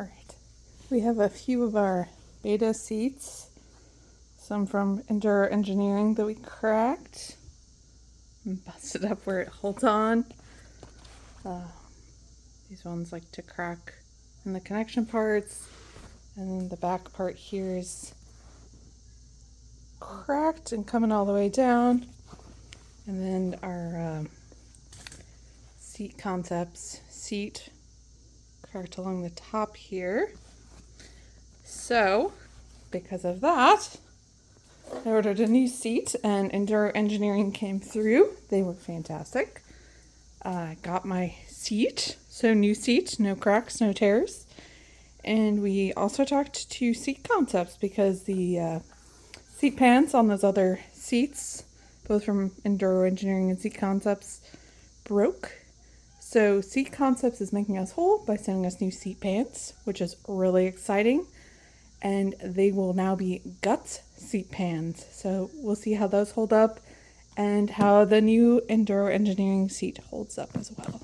All right, we have a few of our beta seats, some from Enduro Engineering that we cracked and busted up where it holds on. These ones like to crack in the connection parts, and then the back part here is cracked and coming all the way down. And then our seat concepts seat cracked along the top here. So, because of that, I ordered a new seat and Enduro Engineering came through. They were fantastic. I got my seat, so new seat, no cracks, no tears. And we also talked to Seat Concepts because the seat pans on those other seats, both from Enduro Engineering and Seat Concepts, broke. So Seat Concepts is making us whole by sending us new seat pans, which is really exciting. And they will now be Guts seat pans. So we'll see how those hold up and how the new Enduro Engineering seat holds up as well.